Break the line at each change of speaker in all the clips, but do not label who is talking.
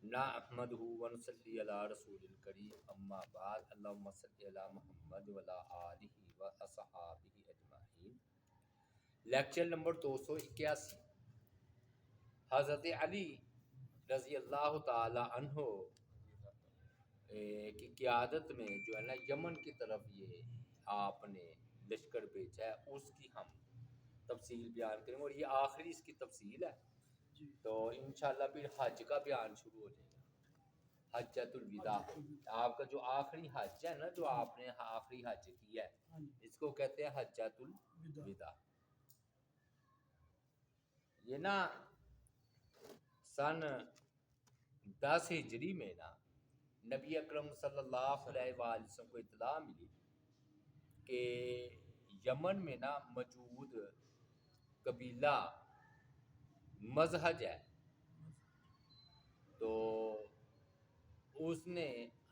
نحمدہ ونصلی علی رسول الکریم اما بعد اللہم صلی علی محمد وعلی آلہ واصحابہ اجمعین۔ لیکچر نمبر 281، حضرت علی رضی اللہ تعالی عنہ کی قیادت میں جو ہے نا یمن کی طرف یہ آپ نے لشکر بھیجا ہے، اس کی ہم تفصیل بیان کریں گے، اور یہ آخری اس کی تفصیل ہے۔ تو انشاءاللہ پھر حج کا بیان شروع ہو جائے گا، حجۃ الوداع۔ آپ کا جو آخری حج ہے نا، جو آپ نے آخری حج کیا ہے، اس کو کہتے ہیں حجۃ الوداع۔ یہ نا سن 10 ہجری میں نا نبی اکرم صلی اللہ علیہ وآلہ وسلم کو اطلاع ملی کہ یمن میں نا موجود قبیلہ مزہج ہے، تو اس نے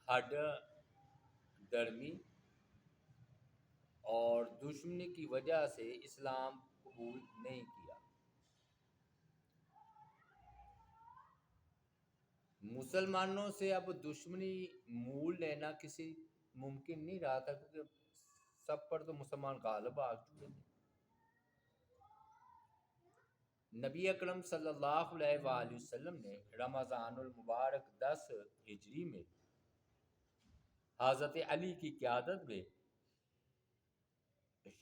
ہڈ درمی اور دشمنی کی وجہ سے اسلام قبول نہیں کیا۔ مسلمانوں سے اب دشمنی مول لینا کسی ممکن نہیں رہا تھا، کیونکہ سب پر تو مسلمان غالب آ چکے تھے۔ نبی اکرم صلی اللہ علیہ وآلہ وسلم نے رمضان المبارک 10 ہجری میں حضرت علی کی قیادت میں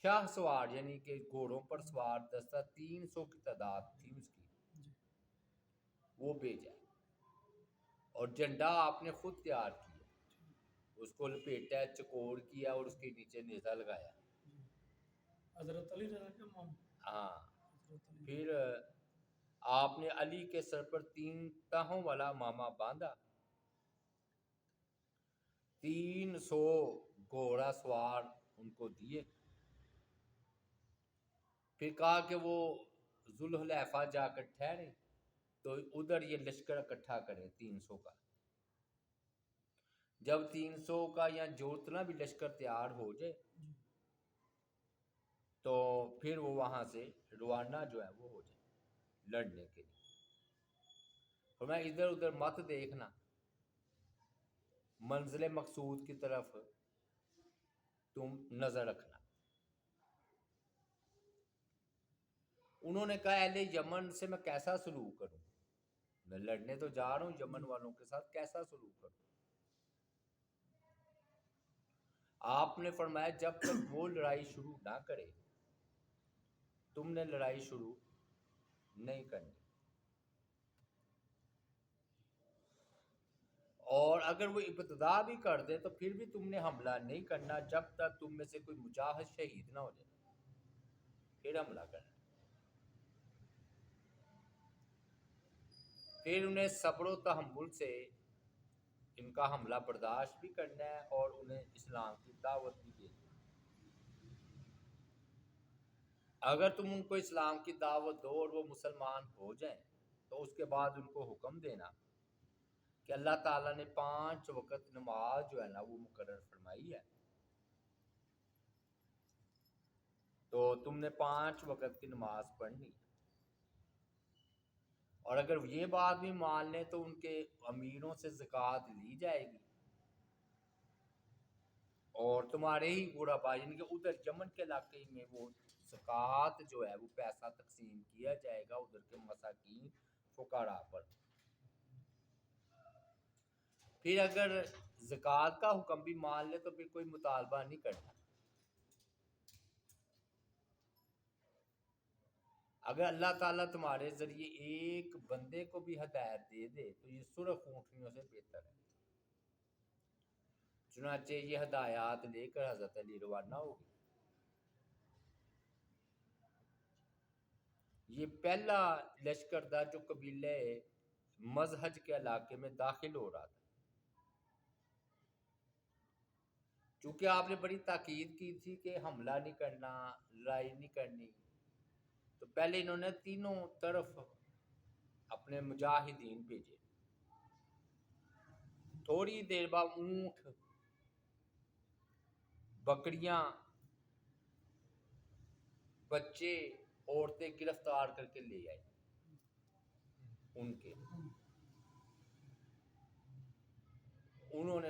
شاہ سوار یعنی کہ گھوڑوں پر سوار دستہ 300 کی تعداد تھی اس کی، وہ بھیجا، اور جھنڈا آپ نے خود تیار کیا، اس کو لپیٹا، چکور کیا اور اس کے نیچے نیزہ لگایا۔
حضرت علی رضی اللہ عنہ،
ہاں، پھر آپ نے علی کے سر پر 3 تہوں والا ماما باندھا، 300 گھوڑا سوار ان کو دیے، پھر کہا کہ وہ ذوالحلیفہ جا کر ٹھہرے، تو ادھر یہ لشکر اکٹھا کریں 300 کا۔ جب 300 کا یا جو اتنا بھی لشکر تیار ہو جائے تو پھر وہ وہاں سے روانہ جو ہے وہ ہو جائے لڑنے کے لیے۔ فرمایا ادھر ادھر مت دیکھنا، منزل مقصود کی طرف تم نظر رکھنا۔ انہوں نے کہا اہل یمن سے میں کیسا سلوک کروں، میں لڑنے تو جا رہا ہوں یمن والوں کے ساتھ، کیسا سلوک کروں؟ آپ نے فرمایا جب تک وہ لڑائی شروع نہ کرے تم نے لڑائی شروع نہیں کرنی، اور اگر وہ ابتدا بھی کر دے تو پھر بھی تم نے حملہ نہیں کرنا جب تک تم میں سے کوئی مجاہد شہید نہ ہو جائے، پھر حملہ کرنا۔ پھر انہیں صبر و تحمل سے ان کا حملہ برداشت بھی کرنا ہے اور انہیں اسلام کی دعوت بھی دینی ہے۔ اگر تم ان کو اسلام کی دعوت دو اور وہ مسلمان ہو جائیں تو اس کے بعد ان کو حکم دینا کہ اللہ تعالیٰ نے 5 وقت نماز جو ہے نا وہ مقرر فرمائی ہے، تو تم نے 5 وقت کی نماز پڑھنی، اور اگر یہ بات بھی مان لیں تو ان کے امیروں سے زکوٰۃ لی جائے گی، اور تمہارے ہی غربا یعنی کہ ادھر یمن کے علاقے میں وہ زکوٰۃ جو ہے وہ پیسہ تقسیم کیا جائے گا ادھر کے مساکین فقراء پر۔ پھر اگر زکوٰۃ کا حکم بھی مان لے تو پھر کوئی مطالبہ نہیں کرنا۔ اگر اللہ تعالیٰ تمہارے ذریعے ایک بندے کو بھی ہدایت دے دے تو یہ سرخ اونٹنیوں سے بہتر ہے۔ چنانچہ یہ ہدایات لے کر حضرت علی روانہ ہو گئے۔ یہ پہلا لشکر تھا جو قبیلہ مزہج کے علاقے میں داخل ہو رہا تھا۔ چونکہ آپ نے بڑی تاکید کی تھی کہ حملہ نہیں کرنا، لڑائی نہیں کرنی، تو پہلے انہوں نے تینوں طرف اپنے مجاہدین بھیجے۔ تھوڑی دیر بعد اونٹ، بکریاں، بچے، عورتیں گرفتار کر کے لے آئے ان کے،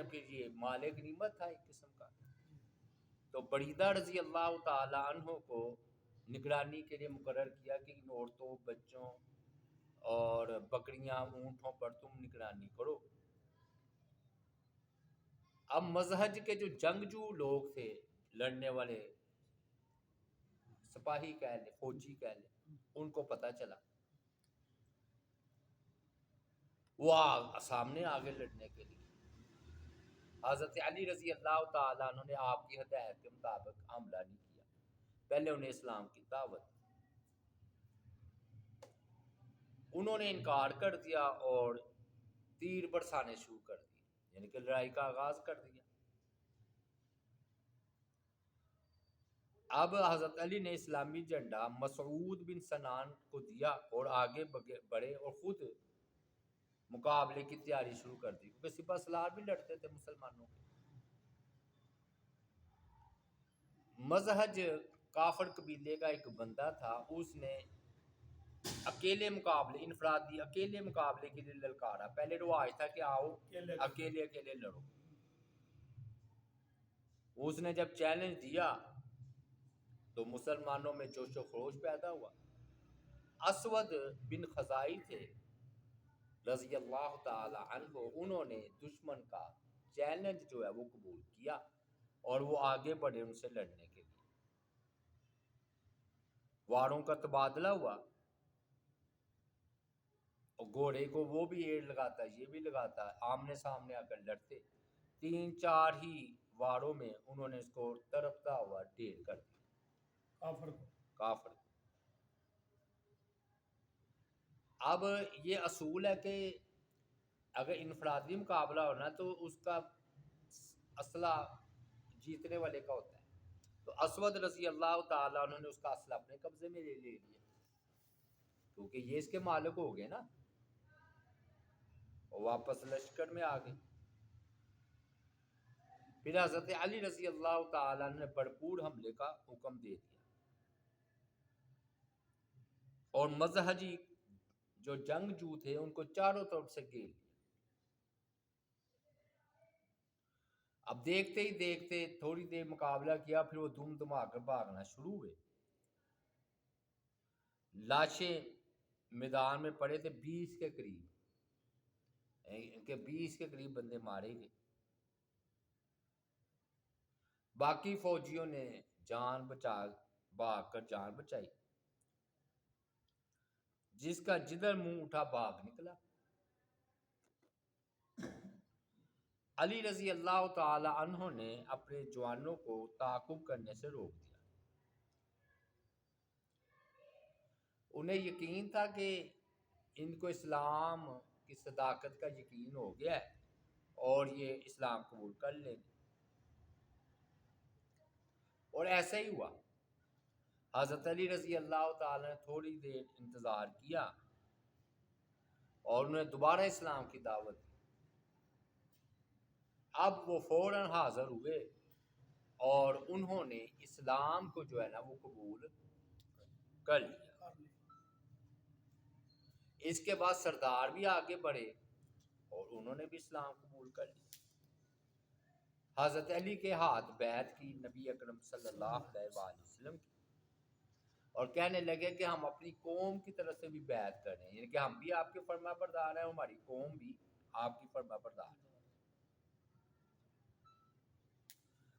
میں پھر یہ مال غنیمت تھا ایک قسم کا. تو بریدہ رضی اللہ تعالیٰ عنہ کو نگرانی کے لیے مقرر کیا کہ ان عورتوں، بچوں اور بکریاں، اونٹوں پر تم نگرانی کرو. اب مزہج کے جو جنگجو لوگ تھے، لڑنے والے سپاہی کہہ لیں، فوجی کہہ لیں، ان کو پتہ چلا، وہ سامنے آگے لڑنے کے لیے. حضرت علی رضی اللہ تعالیٰ عنہ نے آپ کی ہدایت کے مطابق حملہ نہیں کیا، پہلے انہیں اسلام کی دعوت. انہوں نے انکار کر دیا اور تیر برسانے شروع کر دیے، یعنی کہ لڑائی کا آغاز کر دیا. اب حضرت علی نے اسلامی جھنڈا مسعود بن سنان کو دیا اور آگے بڑھے اور خود مقابلے کی تیاری شروع کر دی، کیونکہ سپہ سالار بھی لڑتے تھے مسلمانوں کے. مزہج کافر قبیلے کا ایک بندہ تھا، اس نے اکیلے مقابلے، انفرادی اکیلے مقابلے کے لیے للکارا. پہلے رواج تھا کہ آؤ اکیلے اکیلے لڑو. اس نے جب چیلنج دیا تو مسلمانوں میں جوش و خروش پیدا ہوا. اسود بن خزائی تھے رضی اللہ تعالی عنہ، انہوں نے دشمن کا چیلنج جو ہے وہ قبول کیا اور وہ آگے بڑھے ان سے لڑنے کے لیے. واروں کا تبادلہ ہوا، اور گھوڑے کو وہ بھی ایڑ لگاتا، یہ بھی لگاتا، آمنے سامنے آ کر لڑتے. 3-4 ہی واروں میں انہوں نے اس کو تڑپتا ہوا ڈھیر کر دیا، کافر. اب یہ اصول ہے کہ اگر انفرادی مقابلہ ہونا تو اس کا اسلحہ جیتنے والے کا ہوتا ہے. تو اسود رضی اللہ تعالیٰ عنہ نے اس کا اسلحہ اپنے قبضے میں لے لیا، کیونکہ یہ اس کے مالک ہو گئے نا، اور واپس لشکر میں آ گئے. پھر حضرت علی رضی اللہ تعالیٰ عنہ نے بھرپور حملے کا حکم دے دیا اور مذہبی جو جنگجو تھے ان کو چاروں طرف سے گھیر لیا. اب دیکھتے ہی دیکھتے تھوڑی دیر مقابلہ کیا، پھر وہ دم دما کر بھاگنا شروع ہوئے. لاشیں میدان میں پڑے تھے 20 کے قریب، ان کے 20 کے قریب بندے مارے گئے. باقی فوجیوں نے جان بچا بھاگ کر جان بچائی، جس کا جدھر منہ اٹھا بھاگ نکلا. علی رضی اللہ تعالی عنہ نے اپنے جوانوں کو تعاقب کرنے سے روک دیا. انہیں یقین تھا کہ ان کو اسلام کی صداقت کا یقین ہو گیا ہے اور یہ اسلام قبول کر لیں گے، اور ایسا ہی ہوا. حضرت علی رضی اللہ تعالی نے تھوڑی دیر انتظار کیا اور انہیں دوبارہ اسلام کی دعوت دی. اب وہ فوراً حاضر ہوئے اور انہوں نے اسلام کو جو ہے نا وہ قبول کر لیا. اس کے بعد سردار بھی آگے بڑھے اور انہوں نے بھی اسلام قبول کر لیا. حضرت علی کے ہاتھ بیعت کی نبی اکرم صلی اللہ علیہ وآلہ وسلم کی، اور کہنے لگے کہ ہم اپنی قوم کی طرف سے بھی بیعت کریں، یعنی کہ ہم بھی آپ کے فرما بردار ہیں، ہماری قوم بھی آپ کی فرما بردار ہے،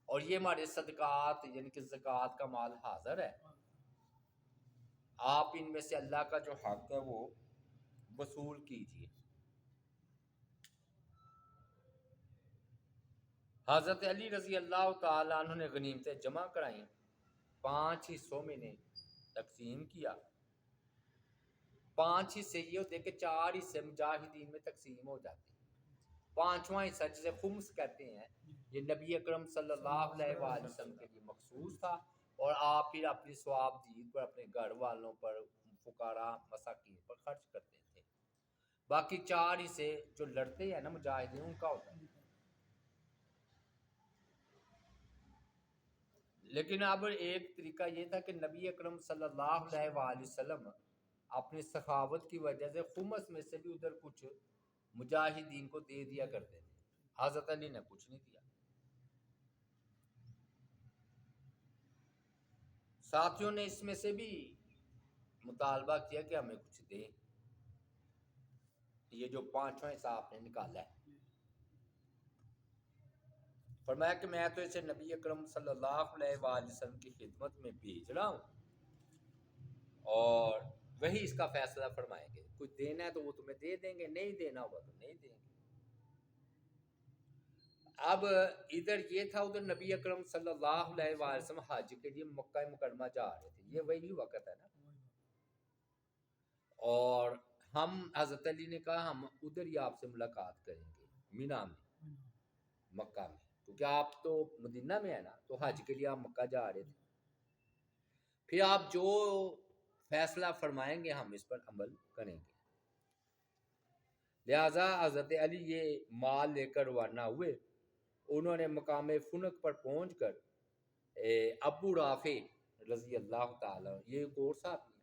اور یہ ہمارے صدقات یعنی کہ زکوٰۃ کا مال حاضر ہے، آپ ان میں سے اللہ کا جو حق ہے وہ وصول کیجیے. حضرت علی رضی اللہ تعالیٰ عنہ نے غنیمتیں جمع کرائیں، 5 حصوں میں نے تقسیم کیا. 5 حصے یہ ہوتے ہیں کہ 4 حصے مجاہدین میں تقسیم ہو جاتے ہیں. 5واں حصہ جسے خمس کہتے ہیں، یہ نبی اکرم صلی اللہ علیہ وآلہ وسلم کے لیے مخصوص تھا، اور آپ پھر اپنی ثواب دید پر، اپنے گھر والوں پر، فقراء مساکین پر خرچ کرتے تھے. باقی 4 حصے جو لڑتے ہیں نا مجاہدین ان کا ہوتا ہے. لیکن اب ایک طریقہ یہ تھا کہ نبی اکرم صلی اللہ علیہ وآلہ وسلم اپنی سخاوت کی وجہ سے خمس میں سے بھی ادھر کچھ مجاہدین کو دے دیا کرتے تھے. حضرت علی نے کچھ نہیں دیا. ساتھیوں نے اس میں سے بھی مطالبہ کیا کہ ہمیں کچھ دیں، یہ جو 5واں حصہ آپ نے نکالا ہے. فرمایا کہ میں تو اسے نبی اکرم صلی اللہ علیہ وآلہ وسلم کی خدمت میں بھیج رہا ہوں اور وہی اس کا فیصلہ فرمائیں گے. کچھ دینا ہے تو وہ تمہیں دے دیں گے، نہیں دینا ہوگا تو نہیں دیں گے. اب ادھر یہ تھا، ادھر نبی اکرم صلی اللہ علیہ وآلہ وسلم حج کے لیے مکہ مکرمہ جا رہے تھے. یہ وہی وقت ہے نا. اور ہم حضرت علی نے کہا ہم ادھر ہی آپ سے ملاقات کریں گے مینا میں، مکہ میں، کیونکہ آپ تو مدینہ میں ہے نا، تو حج کے لیے آپ مکہ جا رہے تھے. پھر آپ جو فیصلہ فرمائیں گے ہم اس پر عمل کریں گے. لہذا حضرت علی یہ مال لے کر روانہ ہوئے. انہوں نے مقام فنک پر پہنچ کر ابو رافع رضی اللہ تعالیٰ، یہ ایک اور صاحب ہیں،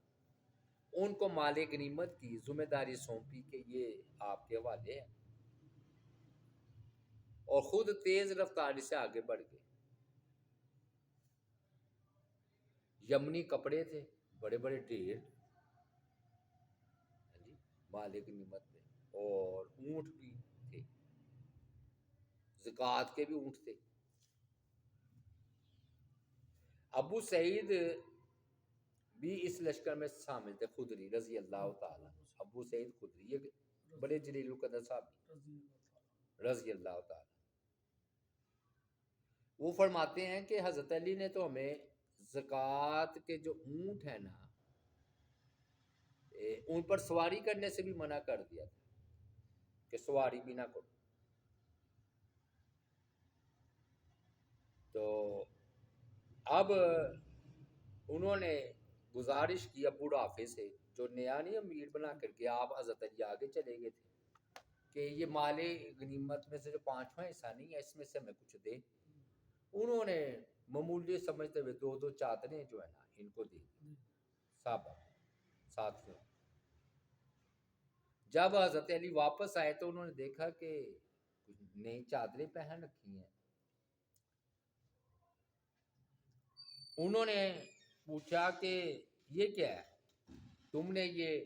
ان کو مال غنیمت کی ذمہ داری سونپی کہ یہ آپ کے حوالے ہے، اور خود تیز رفتاری سے آگے بڑھ گئے. یمنی کپڑے تھے، بڑے بڑے ڈھیر مال غنیمت میں، اور اونٹ بھی تھے، زکوٰۃ کے بھی اونٹ تھے. ابو سعید بھی اس لشکر میں شامل تھے، خدری رضی اللہ تعالیٰ. ابو سعید خدری یہ بڑے جلیل القدر صاحب رضی اللہ تعالیٰ. وہ فرماتے ہیں کہ حضرت علی نے تو ہمیں زکوٰۃ کے جو اونٹ ہیں نا، ان پر سواری کرنے سے بھی منع کر دیا تھا کہ سواری بھی نہ کرو. تو اب انہوں نے گزارش کی ابو رافع سے، جو نیا نہیں امیر بنا کر کے آپ حضرت علی آگے چلے گئے تھے، کہ یہ مال غنیمت میں سے جو 5واں حصہ نہیں ہے اس میں سے ہمیں کچھ دے. انہوں نے معمولی سمجھتے ہوئے 2 چادریں جو ہے نا ان کو دی صحابہ ساتھیوں. جب حضرت علی واپس آئے تو انہوں نے دیکھا کہ نئی چادریں پہن رکھی ہیں. انہوں نے پوچھا کہ یہ کیا ہے، تم نے یہ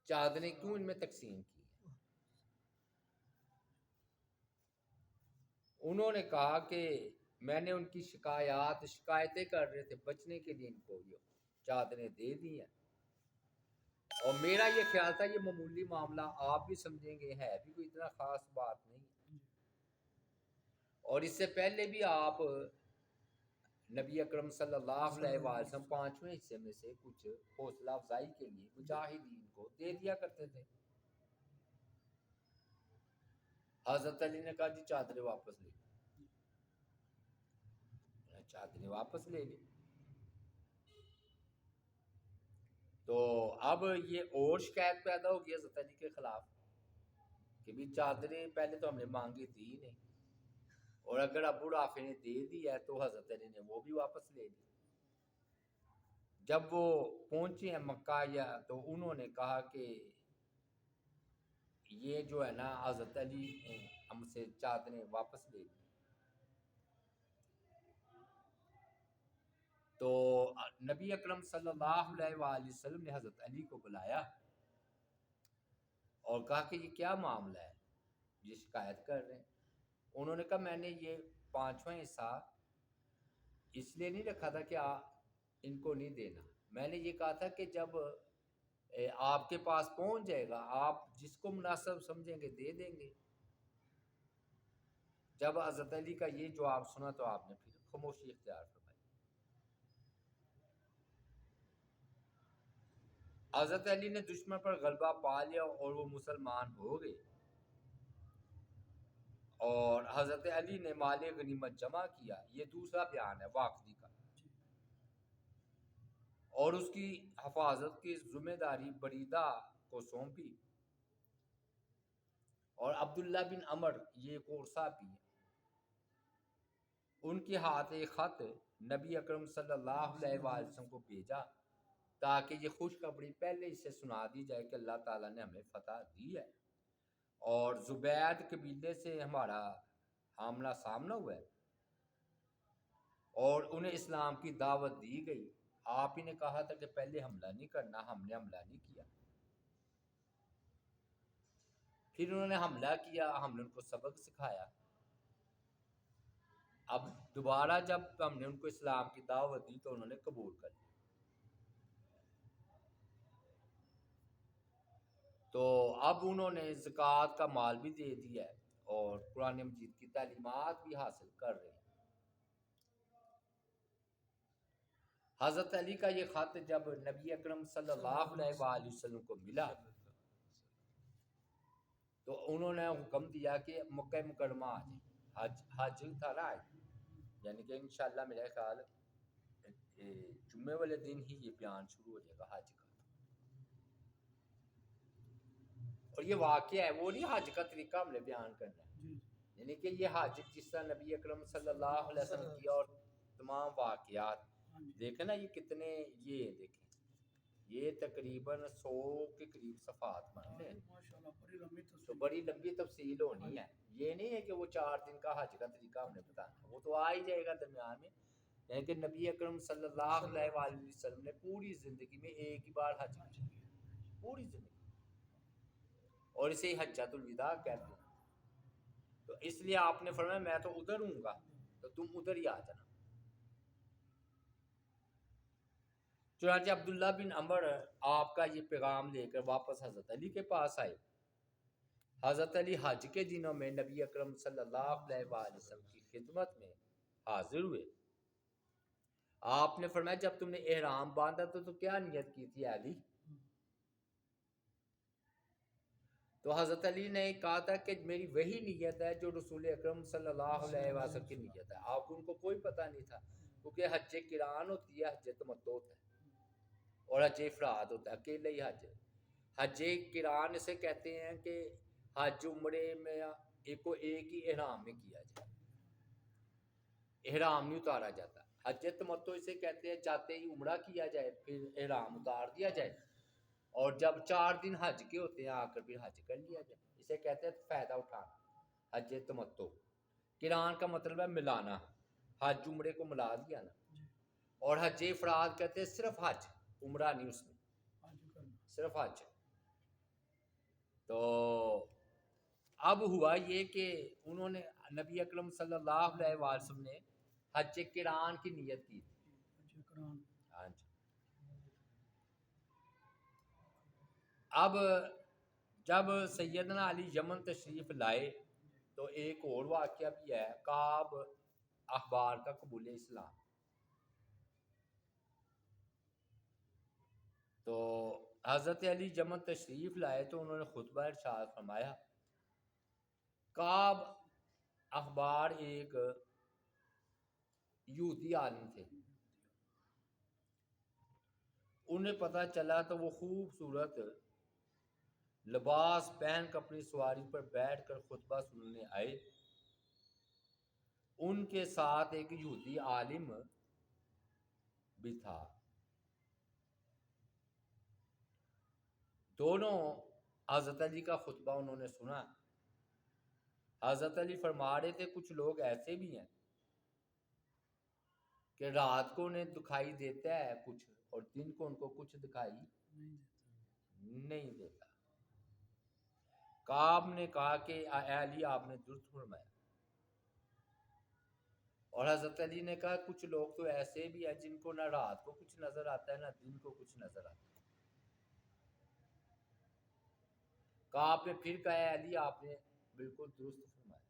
چادریں کیوں ان میں تقسیم کی؟ انہوں نے کہا کہ میں نے ان کی شکایتیں کر رہے تھے، بچنے کے لیے ان کو یہ چادریں دے دی ہیں، اور میرا یہ خیال تھا یہ معمولی معاملہ، آپ بھی سمجھیں گے ہے بھی کوئی اتنا خاص بات نہیں. اور اس سے پہلے بھی آپ نبی اکرم صلی اللہ علیہ وسلم 5ویں حصے میں سے کچھ حوصلہ افزائی کے لیے مجاہدین کو دے دیا کرتے تھے. حضرت علی نے کہا جی چادریں واپس لے، چادریں واپس لے لی. تو اب یہ اور شکایت پیدا ہو گئی حضرت علی کے خلاف کہ بھی چادریں پہلے تو ہم نے مانگی تھی ہی نہیں، اور اگر ابو رافع نے دے دی ہے تو حضرت علی نے وہ بھی واپس لے لی. جب وہ پہنچے ہیں مکہ یا تو انہوں نے کہا کہ یہ جو ہے نا حضرت علی نے ہم سے چادریں واپس لے لی. تو نبی اکرم صلی اللہ علیہ وآلہ وسلم نے حضرت علی کو بلایا اور کہا کہ یہ کیا معاملہ ہے، یہ شکایت کر رہے ہیں. انہوں نے کہا میں نے یہ 5واں حصہ اس لیے نہیں رکھا تھا کہ ان کو نہیں دینا، میں نے یہ کہا تھا کہ جب آپ کے پاس پہنچ جائے گا آپ جس کو مناسب سمجھیں گے دے دیں گے. جب حضرت علی کا یہ جواب سنا تو آپ نے پھر خاموشی اختیار فرمائی. حضرت علی نے دشمن پر غلبہ پا لیا اور وہ مسلمان ہو گئے، اور حضرت علی نے مال غنیمت جمع کیا. یہ دوسرا بیان ہے واقعی کا، اور اس کی حفاظت کی ذمہ داری بریدہ کو سونپی. اور عبداللہ بن عمر یہ ایک اور صحابی ہیں، ان کے ہاتھ ایک خط نبی اکرم صلی اللہ علیہ وآلہ وسلم کو بھیجا تاکہ یہ خوشخبری پہلے ہی سے سنا دی جائے کہ اللہ تعالیٰ نے ہمیں فتح دی ہے اور زبید قبیلے سے ہمارا آمنا سامنا ہوا ہے اور انہیں اسلام کی دعوت دی گئی. آپ ہی نے کہا تھا کہ پہلے حملہ نہیں کرنا، ہم نے حملہ نہیں کیا. پھر انہوں نے حملہ کیا، ہم نے ان کو سبق سکھایا. اب دوبارہ جب ہم نے ان کو اسلام کی دعوت دی تو انہوں نے قبول کر لی. تو اب انہوں نے زکوٰۃ کا مال بھی دے دیا ہے اور قرآن مجید کی تعلیمات بھی حاصل کر رہے ہیں. حضرت علی کا یہ خط جب نبی اکرم صلی اللہ علیہ وآلہ وسلم کو ملا تو انہوں نے حکم دیا کہ مکہ مکرمہ آ جائیں. حج تھا نا، یعنی کہ انشاءاللہ میرا خیال جمعے والے دن ہی یہ بیان شروع ہو جائے گا حج کا. اور یہ واقعہ ہے، وہ نہیں حج کا طریقہ ہم نے بیان کرنا ہے، یعنی کہ یہ حج جس طرح نبی اکرم صلی اللہ علیہ وسلم کیا اور تمام واقعات دیکھیں نا، یہ کتنے، یہ دیکھیں یہ تقریباً 100 کے قریب صفحات بنتے ہیں. تو بڑی لمبی تفصیل ہونی ہے. یہ نہیں ہے کہ وہ 4 دن کا حج کا طریقہ ہم نے بتانا، وہ تو آ ہی جائے گا درمیان میں. یعنی کہ نبی اکرم صلی اللہ علیہ وآلہ وسلم نے پوری زندگی میں ایک ہی بار حج کیا، پوری زندگی، اور اسے حجۃ الوداع کہتے ہیں. تو اس لیے آپ نے فرمایا میں تو ادھر ہوں گا تو تم ادھر ہی آ جانا. چنانچہ عبداللہ بن عمر آپ کا یہ پیغام لے کر واپس حضرت علی کے پاس آئے. حضرت علی حج کے دنوں میں نبی اکرم صلی اللہ علیہ وآلہ وسلم کی خدمت میں حاضر ہوئے. آپ نے فرمایا جب تم نے احرام باندھا تو کیا نیت کی تھی علی؟ تو حضرت علی نے کہا تھا کہ میری وہی نیت ہے جو رسول اکرم صلی اللہ علیہ وسلم کی نیت ہے. آپ ان کو کوئی پتہ نہیں تھا، کیونکہ حج قران ہوتی ہے، حج تمتع ہوتا ہے اور حج افراد ہوتا ہے، اکیلے ہی حج ہے. حج قران اسے کہتے ہیں کہ حج عمرے میں ایک ہی احرام میں کیا جائے، احرام نہیں اتارا جاتا. حج تمتع اسے کہتے ہیں جاتے ہی عمرہ کیا جائے پھر احرام اتار دیا جائے، اور جب 4 دن حج کے ہوتے ہیں آ کر پھر حج کر لیا جائے. اسے کہتے ہیں فائدہ اٹھانا. حج تمتع قران کا مطلب ہے ملانا، حج عمرے کو ملا دیا نا. اور حج افراد کہتے ہیں صرف حج، عمرہ نہیں، اس میں صرف حج. تو اب ہوا یہ کہ انہوں نے نبی اکرم صلی اللہ علیہ وسلم نے حج قران کی نیت کی تھی. ہاں جی. اب جب سیدنا علی یمن تشریف لائے تو ایک اور واقعہ بھی ہے، کعب احبار کا قبول اسلام. تو حضرت علی یمن تشریف لائے تو انہوں نے خطبہ ارشاد فرمایا. کعب احبار ایک یہودی عالم تھے. انہیں پتہ چلا تو وہ خوبصورت لباس پہن کر اپنی سواری پر بیٹھ کر خطبہ سننے آئے. ان کے ساتھ ایک یہودی عالم بھی تھا. دونوں حضرت علی کا خطبہ انہوں نے سنا. حضرت علی فرما رہے تھے کچھ لوگ ایسے بھی ہیں کہ رات کو انہیں دکھائی دیتا ہے کچھ اور دن کو ان کو کچھ دکھائی نہیں دیتا. کعب نے کہا کہ اے علی آپ نے درست فرمایا. اور حضرت علی نے کہا کچھ لوگ تو ایسے بھی ہیں جن کو نہ رات کو کچھ نظر آتا ہے نہ دن کو کچھ نظر آتا ہے. کعب نے پھر کہا اے علی آپ نے بالکل درست فرمایا.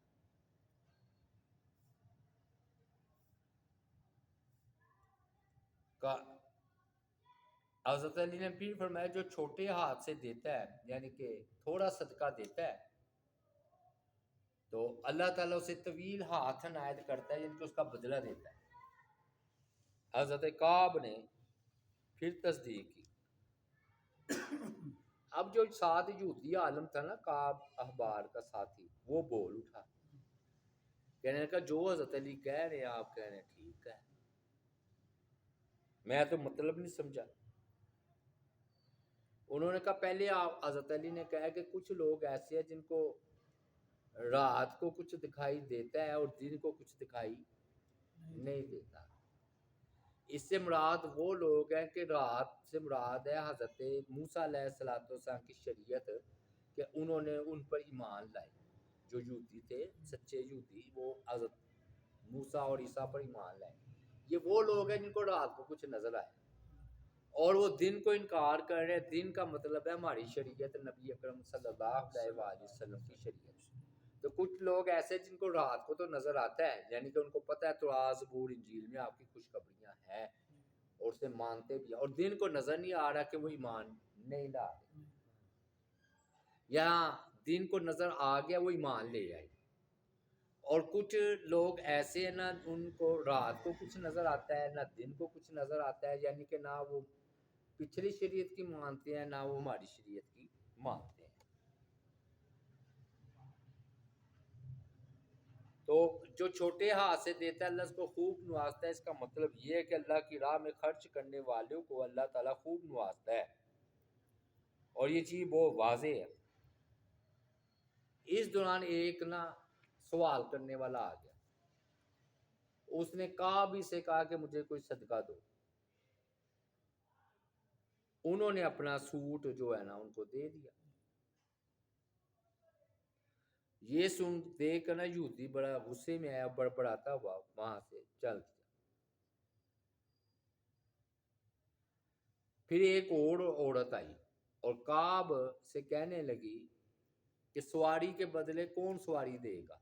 حضرت علی نے پھر فرمایا جو چھوٹے ہاتھ سے دیتا ہے یعنی کہ تھوڑا صدقہ دیتا ہے تو اللہ تعالیٰ اسے طویل ہاتھ عنایت کرتا ہے، یعنی کہ اس کا بدلہ دیتا ہے. حضرت کعب نے پھر تصدیق کی. اب جو ساتھ یہودی عالم تھا نا کعب احبار کا ساتھی، وہ بول اٹھا، کہنے کا جو حضرت علی کہہ رہے ہیں آپ کہہ رہے ہیں ٹھیک ہے، میں تو مطلب نہیں سمجھا. انہوں نے کہا پہلے آپ حضرت علی نے کہا کہ کچھ لوگ ایسے ہیں جن کو رات کو کچھ دکھائی دیتا ہے اور دن کو کچھ دکھائی نہیں دیتا. اس سے مراد وہ لوگ ہیں کہ رات سے مراد ہے حضرت موسیٰ علیہ السلام کی شریعت کہ انہوں نے ان پر ایمان لائے. جو یہودی تھے سچے یہودی وہ حضرت موسیٰ اور عیسیٰ پر ایمان لائے. یہ وہ لوگ ہیں جن کو رات کو کچھ نظر آئے اور وہ دن کو انکار کر رہے ہیں. دن کا مطلب ہے ہماری شریعت نبی اکرم صلی اللہ علیہ وآلہ وسلم کی شریعت. تو کچھ لوگ ایسے جن کو رات کو تو نظر آتا ہے یعنی کہ ان کو پتہ ہے تورات زبور انجیل میں آپ کی خوشخبریاں ہیں اور اسے مانتے بھی ہیں اور دن کو نظر نہیں آ رہا کہ وہ ایمان نہیں لا رہے یا دن کو نظر آ گیا وہ ایمان لے آئے. اور کچھ لوگ ایسے ہیں نہ ان کو رات کو کچھ نظر آتا ہے نہ دن کو کچھ نظر آتا ہے یعنی کہ نہ وہ پچھلی شریعت کی مانتے ہیں نہ وہ ہماری شریعت کی مانتے ہیں. تو جو چھوٹے ہاتھ سے دیتا ہے اللہ اس کو خوب نوازتا ہے. اس کا مطلب یہ ہے کہ اللہ کی راہ میں خرچ کرنے والوں کو اللہ تعالیٰ خوب نوازتا ہے اور یہ چیز بہت واضح ہے. اس دوران ایک نا سوال کرنے والا آ گیا. اس نے کعب سے کہا کہ مجھے کوئی صدقہ دو. انہوں نے اپنا سوٹ جو ہے نا ان کو دے دیا. یہ سن دیکھ کر نا یہودی بڑا غصے میں آیا بڑبڑاتا ہوا وہاں سے چل دیا. پھر ایک اور عورت آئی اور کعب سے کہنے لگی کہ سواری کے بدلے کون سواری دے گا.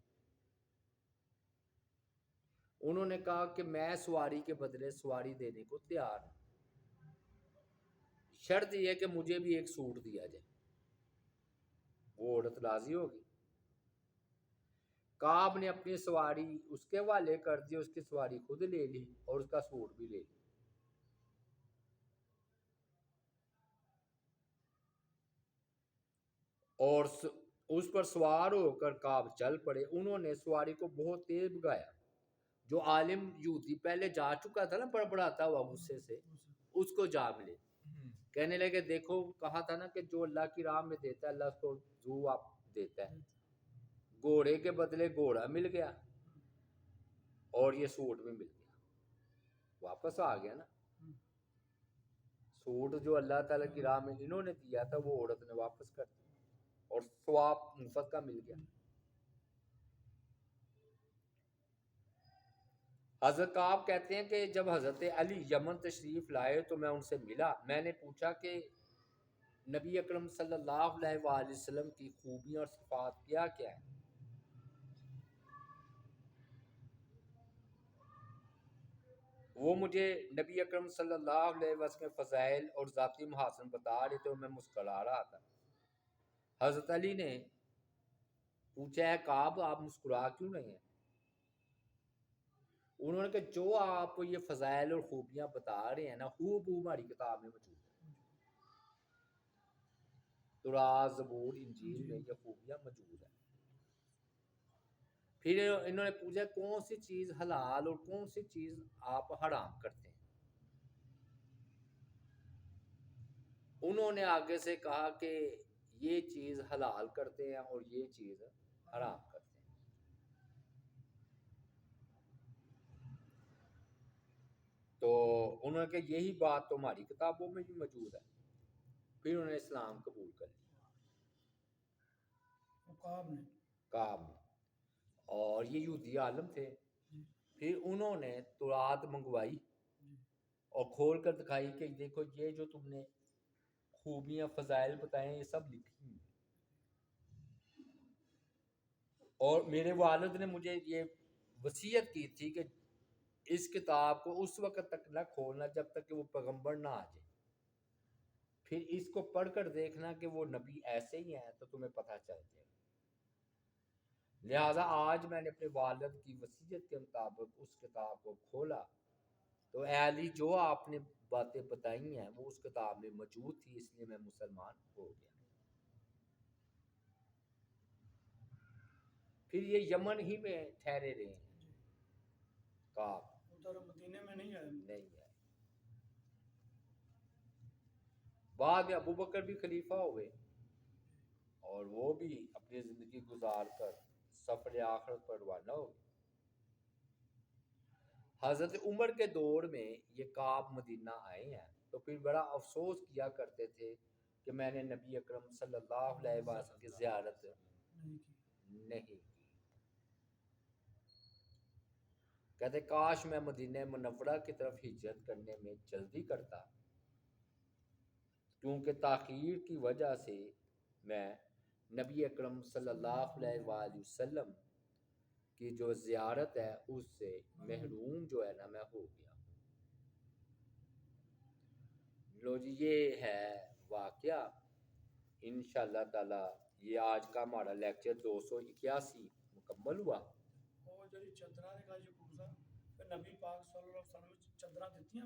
انہوں نے کہا کہ میں سواری کے بدلے سواری دینے کو تیار ہوں. شرط یہ ہے کہ مجھے بھی ایک سوٹ دیا جائے. وہ عورت راضی ہوگی. کعب نے اپنی سواری اس کے حوالے کر دی. اس کی سواری خود لے لی اور اس کا سوٹ بھی لے لی. اور اس پر سوار ہو کر کعب چل پڑے. انہوں نے سواری کو بہت تیز بھگایا. جو عالم یہودی پہلے جا چکا تھا نا بڑبڑاتا ہوا غصے سے اس کو جا ملے. کہنے لگے دیکھو کہا تھا نا کہ جو اللہ کی راہ میں دیتا ہے اللہ اس کو جو آپ دیتا ہے. گھوڑے کے بدلے گھوڑا مل گیا اور یہ سوٹ بھی مل گیا. واپس آ گیا نا. سوٹ جو اللہ تعالیٰ کی راہ میں انہوں نے دیا تھا وہ عورت نے واپس کر دیا اور ثواب مفت کا مل گیا. حضرت کعب کہتے ہیں کہ جب حضرت علی یمن تشریف لائے تو میں ان سے ملا. میں نے پوچھا کہ نبی اکرم صلی اللہ علیہ وآلہ وسلم کی خوبیاں اور صفات کیا کیا ہیں. وہ مجھے نبی اکرم صلی اللہ علیہ وسلم کے فضائل اور ذاتی محاسن بتا رہے تھے اور میں مسکرا رہا تھا. حضرت علی نے پوچھا ہے کعب آپ مسکرا کیوں نہیں ہیں. انہوں نے کہا جو آپ یہ فضائل اور خوبیاں بتا رہے ہیں نا خوب ہماری کتاب میں موجود ہے. تورات زبور انجیل میں یہ خوبیاں موجود ہیں. پھر انہوں نے پوچھا کون سی چیز حلال اور کون سی چیز آپ حرام کرتے ہیں. انہوں نے آگے سے کہا کہ یہ چیز حلال کرتے ہیں اور یہ چیز حرام کرتے ہیں. تو انہوں نے کہا یہی بات تو ہماری کتابوں میں بھی موجود ہے. پھر انہوں نے اسلام قبول کر لیا کعب نے. اور یہ یہودی عالم تھے. پھر انہوں نے تورات منگوائی اور کھول کر دکھائی کہ دیکھو یہ جو تم نے خوبیاں فضائل بتائے ہیں یہ سب لکھی ہیں. اور میرے والد نے مجھے یہ وصیت کی تھی کہ اس کتاب کو اس وقت تک نہ کھولنا جب تک کہ وہ پیغمبر نہ آ جائے. پھر اس کو پڑھ کر دیکھنا کہ وہ نبی ایسے ہی ہیں تو تمہیں پتہ چل جائے. لہٰذا آج میں نے اپنے والد کی وصیت کے مطابق اس کتاب کو کھولا تو اے علی جو آپ نے باتیں بتائی ہیں وہ اس کتاب میں موجود تھی اس لیے میں مسلمان ہو گیا. پھر یہ یمن ہی میں ٹھہرے رہے ہیں. کعب
مدینے میں نہیں آئے.
نہیں آئے. بعد میں ابو بکر بھی خلیفہ ہوئے اور وہ بھی اپنی زندگی گزار کر سفر آخرت پر روانہ ہو گئے۔ حضرت عمر کے دور میں یہ کعب مدینہ آئے ہیں تو پھر بڑا افسوس کیا کرتے تھے کہ میں نے نبی اکرم صلی اللہ علیہ وسلم کی زیارت نہیں کی۔ کہتے کاش میں مدینہ منورہ کی طرف ہجرت کرنے میں جلدی کرتا، کیونکہ تاخیر کی وجہ سے میں نبی اکرم صلی اللہ علیہ وآلہ وسلم کی جو زیارت ہے اس سے محروم جو ہے نا میں ہو گیا۔ لو جی یہ ہے واقعہ۔ انشاءاللہ تعالی یہ آج کا ہمارا لیکچر 281 مکمل ہوا۔
اور جو چادرہ نے کہا جو پوچھا کہ نبی پاک صلی اللہ علیہ وسلم چادرہ دیتی ہیں